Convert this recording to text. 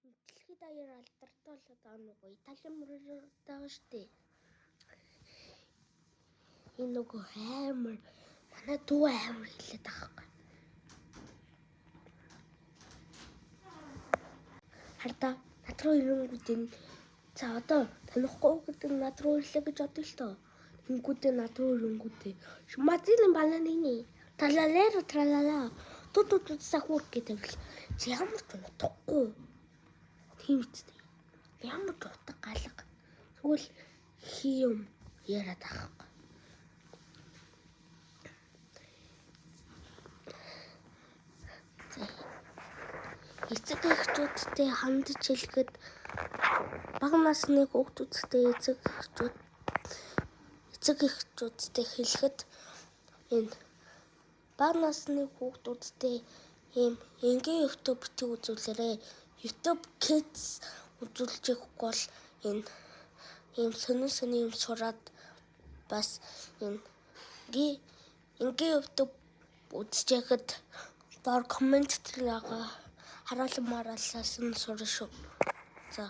Дэлхийд даяар алдартай болоод байгаа нөгөө Италийн мөрөөр байгаа шүү дээ. Энэ нөгөө амар манай дүү амар хэлээд байгаа юм. Хараа над руу ирэнгүүт энэ за одоо танихгүй гэдэг над руу ирлээ гэж бодъё л тоо. Ингүүдээ над руу ирэнгүүтээ шмазилын баланины талалера тралала тут сахур гэдэг л ямар ч утгагүй. Тийм үстэй. Ямар ч утга галга. Тэгвэл хийм яриад байгаа. Эцэг эхчүүдтэй хандж хэлэхэд бага насны хүүхдүүдтэй эцэг эхчүүдтэй хэлэхэд энэ бага насны хүүхдүүдтэй ийм энгийн YouTube битгий үзүүлээрэй. YouTube Kids үзүүлж явахгүй бол энэ ийм сони юм сураад бас энэ энгийн YouTube үзэж яхад доор коммент дээр хараалан мараалаас нь сурна шүү. За